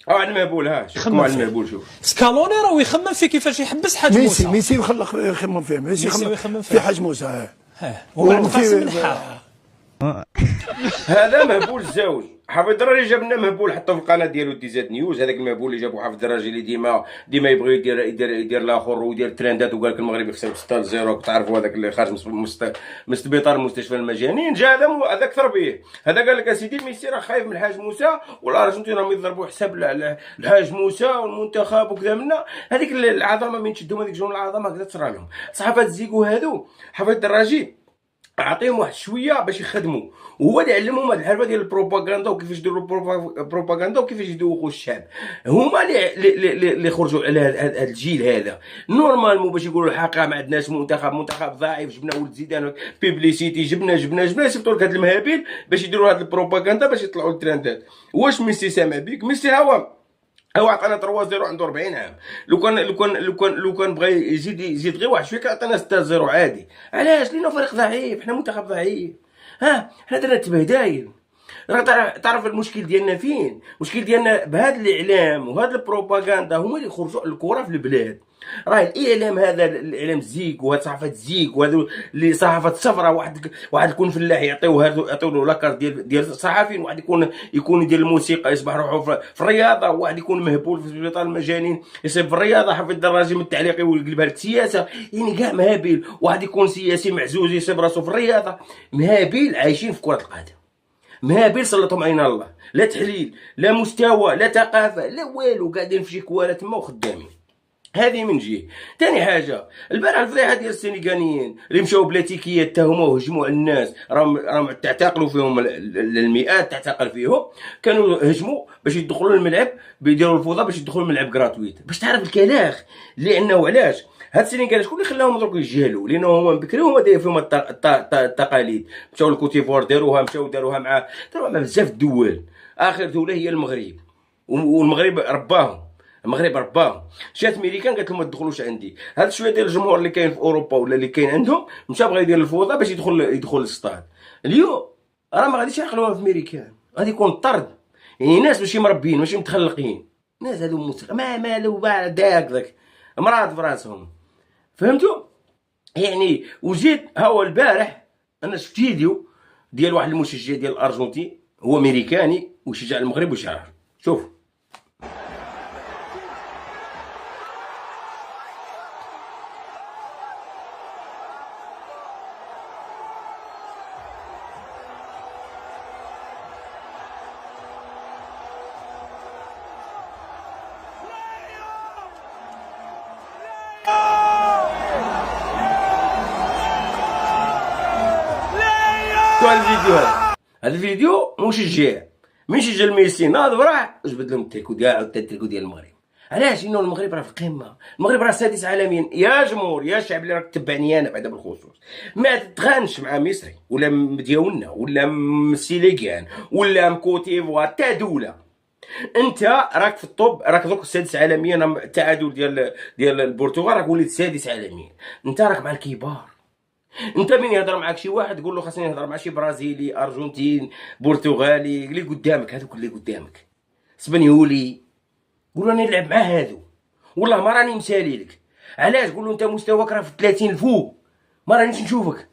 على المهبول. ها شوف على المهبول. شوف سكالوني راه يخمم في كيفاش يحبس حاج موسى. ميسي يخمم فيه. ميسي يخمم في حاج موسى. ومع القاسم الحار. هذا مهبول الزاوي. حافظ الدراجي جاب لنا مهبول حطه في القناه ديالو دي زاد نيوز. هذاك المهبول اللي جابو حافظ الدراجي اللي ديما يبغي يدير الاخر ويدير ترندات وقال لك المغرب يخسر 6-0. تعرفوا هذاك اللي خارج من السبيطار المستشفى المجانين. جا هذا اكثر به. هذا قال لك اسيدي ميسي راه خايف من الحاج موسى والارجنتين راهم يضربوا حساب الحاج موسى والمنتخب وكذا منا. هذيك العظمه من تشدهم هذيك جون العظمه هكذا تصرى لهم. صحافه الزيكو هذو حافظ الدراجي اعطيهم واحد شويه باش يخدموا وهو اللي علمهم هاد الحربه ديال البروباغندا وكيفاش يديروا البروباغندا وكيفاش يدوخوا الشعب. هما اللي خرجوا على هذا الجيل هذا نورمالمون باش يقولوا الحقيقه. ما عندناش منتخب ضعيف. جبنا ولد زيدان بيبليسيتي. جبنا سيبطوا لك هاد المهابيل باش يديروا هاد البروباغندا باش يطلعوا الترندات. واش ميسي سامع بيك؟ ميسي هو عطانا 3-0 عنده 40 عام. لو كان بغى يزيد غير واحد شويه كيعطينا 6-0 عادي. علاش؟ لانه فريق ضعيف. حنا منتخب ضعيف. حنا درنا التبهدايل. تعرف المشكل ديالنا فين؟ المشكل ديالنا بهذا الاعلام وهذا البروباغندا هما اللي يخرجوا الكره في البلاد. راه الاعلام هذا الاعلام زيك وهاد صحافه زيك وهذو اللي صحافه صفراء. واحد يكون فلاح يعطيوه له لاكار ديال الصحفيين. واحد يكون يدير الموسيقى يصبح روحه في الرياضه. واحد يكون مهبول في سبيطار المجانين يصيب في الرياضه. حافظ الدراجي من التعليق ويقلبها لك سياسه. يعني كاع مهابيل. واحد يكون سياسي معزوز يصيب راسو في الرياضه. مهابيل عايشين في كره القدم. مهابيل سلطهم عين الله. لا تحليل لا مستوى لا ثقافه لا والو. قاعدين في شي كواله تما وخدامين. هذه من جهه. ثاني حاجه البارح الفضيحه ديال السينيغاليين اللي مشاو بلا تيكيه اتهموا وهجموا على الناس. راهم تعتقلوا فيهم المئات. تعتقل فيهم. كانوا هجموا باش يدخلوا الملعب بيديروا الفوضى باش يدخلوا الملعب غراتويت. باش تعرف الكلاخ. لانه علاش هاد السينيغال شكون اللي خلاهم دروك يجهلوا؟ لانه هما بكري هما دايرين فيهم التقاليد. مشاو لكوتيفوار داروها مع بزاف الدول. اخر دوله هي المغرب. والمغرب رباهم. جات ميريكان قالت لهم ما تدخلوش عندي. هذا شويه ديال الجمهور اللي كاين في اوروبا ولا اللي كاين عندهم مشى بغى يدير الفوضى باش يدخل للسطاد. اليوم راه ما غاديش يعقلوها في ميريكان. غادي يكون طرد. يعني ناس ماشي مربيين ماشي متخلقين. ناس هادو ما مالو داك ذاك مراد براسهم. فهمتوا؟ يعني وزيد هو البارح انا شفت فيديو ديال واحد المشجع ديال الارجنتين. هو امريكاني ويشجع المغرب وشعر. شوف هذا الفيديو مشجع من شجع ميسي ناض وراه جبد لهم التريكو ديال المغرب. علاش؟ لانه المغرب راه في القمه. المغرب راه سادس عالميا. يا جمهور يا شعب اللي راك تتبعني انا بعدا بالخصوص ما تتغانش مع مصري ولا مدياولنا ولا مسيليكان ولا مكوتيفوار تا دوله. انت راك في الطب. راك دوك السادس عالميا. التعادل ديال البرتغال راك وليت سادس عالميا. انت راك مع الكبار. انت مين يهضر معاك شي واحد تقول له خاصني نهضر مع شي برازيلي ارجنتين برتغالي اللي قدامك. هذوك اللي قدامك اسبانيولي قول له انا نلعب مع هادو والله ما راني مسالي لك. علاش؟ قول له انت مستواك راه في 30 الفوق. ما رانيش نشوفك.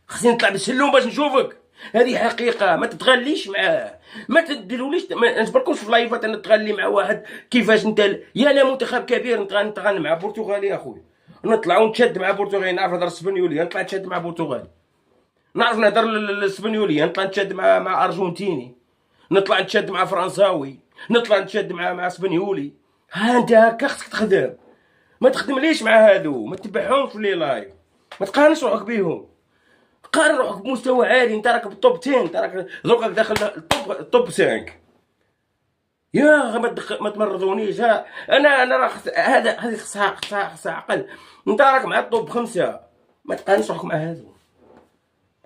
خاصني نطلع بالسلوم باش نشوفك. هذه حقيقه. ما تتغليش معاه. ما تديروليش. ما نجبركوش في لايفات انا نتغلي مع واحد. كيفاش انت يا لا منتخب كبير نتغنى مع برتغالي اخويا. نطلع ونتشد مع برتغالي. نعرف نهضر اسبانيولي نطلع نتشد مع برتغالي. نعرف نهضر الاسبانيولي نطلع نتشد مع ارجنتيني. نطلع نتشد مع فرنساوي. نطلع نتشد مع اسبانيولي. ها انت هكا خصك تخدم. ما تخدمليش مع هادو. ما تتبعهمش في لي لايف. ما تقارنش روحك بيهم. قارن روحك بمستوى عالي. انت راك بالطوب 10. انت راك دروك داخل الطوب 5. يا ما تمرضونيش. انا راه هذه خصها عقل. انت راك مع الطوب 5. ما تقارنش روحك مع هادو.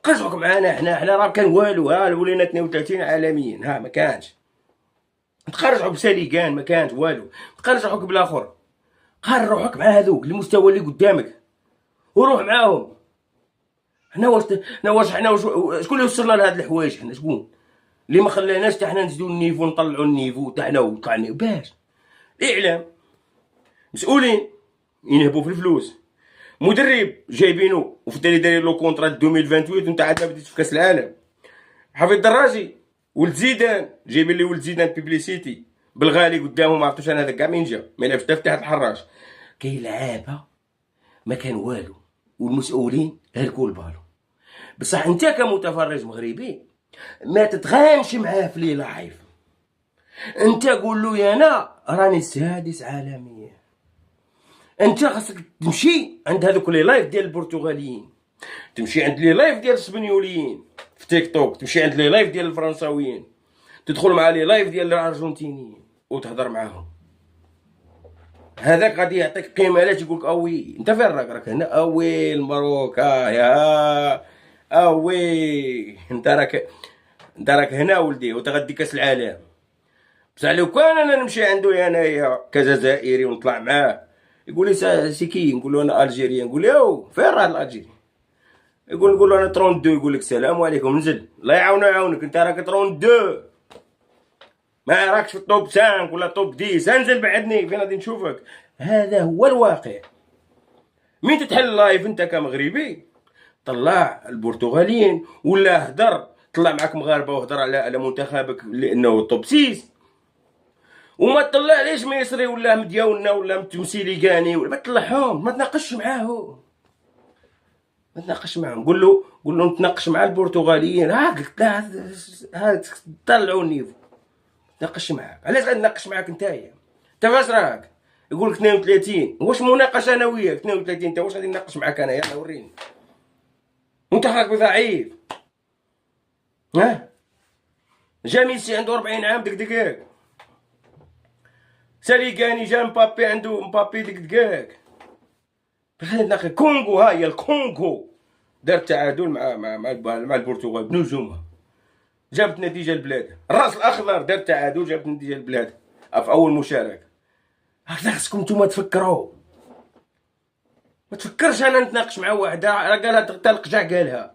قارن روحك معانا. حنا راه كان والو. ولينا 32 عالميا. ما كانش. تقارن روحك بساليكان ما كانش والو. تقارن روحك بالاخر. قارن روحك مع هذوك المستوى اللي قدامك وروح معاهم. حنا واش شكون اللي وصلنا لهاد الحوايج؟ حنا شكون اللي ما خلاناش حتى حنا نزيدو النيفو، نطلعو النيفو حتى حنا ونطلع النيفو. باش الاعلام مسؤولين ينهبوا في الفلوس، مدرب جايبينو وفي الدري داير له كونطرا 2028 وانت عاد بديت في كاس العالم. حفيظ الدراجي ولد زيدان جايبين لي ولد زيدان بيبليسيتي بالغالي قدامهم، ما عرفتوش انا هذاك كاع مين جا، ما لعبش حتى في تحت الحراش. كاين لعابه ما كان والو والمسؤولين هلكوا البالو. بصح انت كمتفرج مغربي ما تتغامش معاه في لي لايف، انت قول له يا انا راني السادس عالميا. انت خاصك تمشي عند هذوك لي لايف ديال البرتغاليين، تمشي عند لي لايف ديال الاسبانيوليين في تيك توك، تمشي عند لي لايف ديال الفرنساويين، تدخل مع لي لايف ديال الارجنتينيين وتهضر معاهم. هذاك غادي يعطيك قيمه. علاش يقولك اوي انت فين راك هنا، اوي المبروك يا اوي انت راك هنا ولدي وتغدي كاس العالم. بصح لو كان انا نمشي عنده انايا كجزائري ونطلع معاه يقول لي سي كي، نقول له انا الجيريان، نقول له او فين راه الالجيري، نقول له انا 32، يقول لك السلام عليكم نزل الله يعاونه يعاونك، انت راك 32 ما راكش في الطوب 5 ولا طوب 10، انزل بعدني فين غادي نشوفك. هذا هو الواقع. مين تتحل لايف انت كمغربي طلع البرتغاليين ولا هدر، طلع معاك مغاربه وهدر على منتخبك لانه طوب 6، وما تطلع ليش مصري ولا مدياولنا ولا متمثيلي كاني، ولا ما تطلعهم، ما تناقش معاهم، ما تناقش معاهم. قول له نتناقش مع البرتغاليين، ها طلعوا النيفو، تناقش معاك. علاش غادي نناقش معاك نتايا؟ انت فاش راك؟ يقول لك 32، واش مناقشه انا وياك 32؟ انت واش غادي نناقش معاك انا؟ يلا وريني. وانت راك ضعيف. ها جا ميسي عنده 40 عام دقدقاك، ساليكاني جا مبابي عنده مبابي دقدقاك. خلينا ناخذ كونغو، ها هي الكونغو دارت تعادل مع البرتغال بنجومها، جابت نتيجه البلاد. الراس الاخضر دار تعادل جابت نتيجه البلاد في اول مشاركه. هكذا خصكم نتوما تفكروا، ما تفكرش انا نتناقش مع واحد راه قالها تلق جا قالها.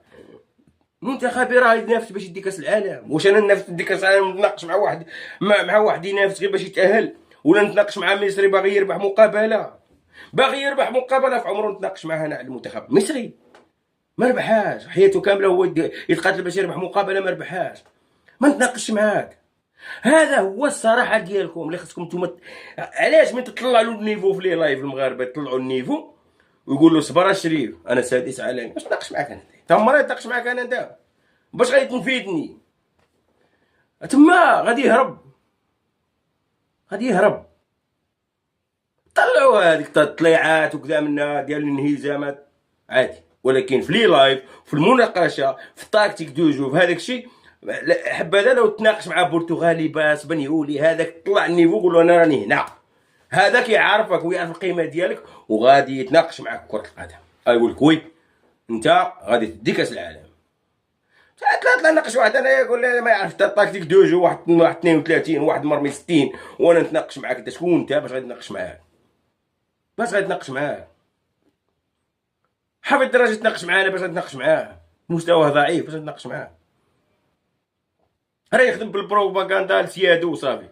منتخبي راه ينافس باش يدي كاس العالم، واش انا ننافس ندي كاس العالم نتناقش مع واحد مع واحد ينافس غير باش يتاهل، ولا نتناقش مع مصري باغي يربح مقابله في عمره نتناقش معاه انا على المنتخب مصري ما ربحاش حياته كامله، هو يتقاتل باش يربح مقابله ما ربحاش، ما نتناقش معاك. هذا هو الصراحه ديالكم اللي خصكم نتوما. علاش من تطلع له النيفو في لي لايف المغاربه يطلعوا النيفو ويقول له صبر الشريف انا سادس عالمي، باش نتناقش معاك انا؟ تما نتناقش معاك انا انت باش غادي تنفيدني؟ تما غادي يهرب. طلعوا هذيك الطليعات وكذا منا ديال الانهزامات عادي، ولكن في لي لايف في المناقشه في التاكتيك دو جو في هذاك الشيء حبذا لو تناقش مع برتغالي باس بنيولي هذاك طلع النيفو قول له انا راني هنا، هذاك يعرفك ويعرف القيمه ديالك وغادي يتناقش معك كره القدم. يقول لك وي انت غادي تدي كاس العالم. طلع ناقش واحد انا يقول لي ما يعرف التاكتيك دو جو، واحد 32 واحد مرمي 60، وانا نتناقش معاك. انت شكون انت باش غادي تناقش معاه؟ حافظ الدرجه تناقش معانا باش نتناقش معاه؟ مستواه ضعيف باش نتناقش معاه؟ راه يخدم بالبروباغندا لسيادو وصافي.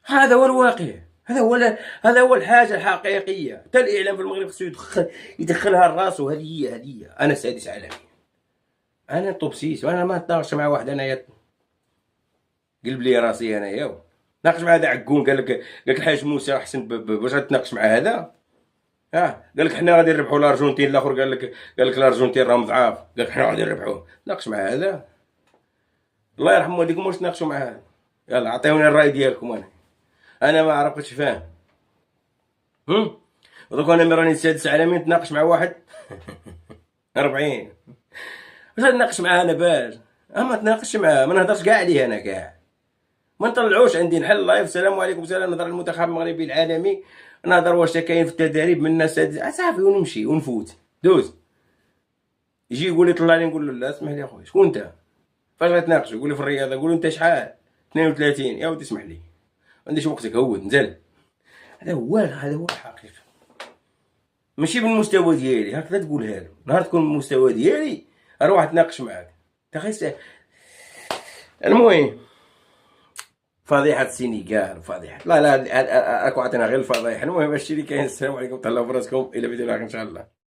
هذا هو الواقع، هذا هو الحاجه الحقيقيه. حتى الاعلام في المغرب خصو يدخلها لراسو. هذه هي انا سادس عالمي، انا طوب 6، وانا ما نتناقش مع واحد انايا قلب لي راسي انايا ناقش مع هذا عكون قال لك الحاج موسى احسن باش تناقش مع هذا. قال لك حنا غادي نربحوا الارجنتين، الاخر قال لك الارجنتين راهم ضعاف، قال لك حنا غادي نربحوا. ناقش مع هذا الله يرحم والديكم واش تناقشوا مع هذا. يلا عطيوني الراي ديالكم. انا ما عرفتش فاهم. دوك انا راني سادس عالمي نتناقش مع واحد 40 واش نتناقش معاه انا باش؟ ما تناقش معاه، ما نهضرش كاع عليه انا كاع، ما نطلعوش عندي نحل لايف السلام عليكم سلام نهضر المنتخب المغربي العالمي، نهضر واش كاين في التدريب من الناس صافي ونمشي ونفوت دوز. يجي يقول لي طلع لي نقول له لا اسمح لي اخويا شكون انت؟ فاش غتناقش؟ يقول لي في الرياضه، نقول له انت شحال؟ 32. يا ودي اسمح لي ما عنديش وقتك هود نزل. هذا هو الحقيقه، ماشي بالمستوى ديالي هكذا تقولها له. نهار تكون بالمستوى ديالي اروح اتناقش معاك. المهم فضيحة السنغال فضيحة لا راكو عطينا غير الفضايح. المهم هادشي اللي كاين. السلام عليكم، تهلاو براسكم، الى فيديو اخر ان شاء الله.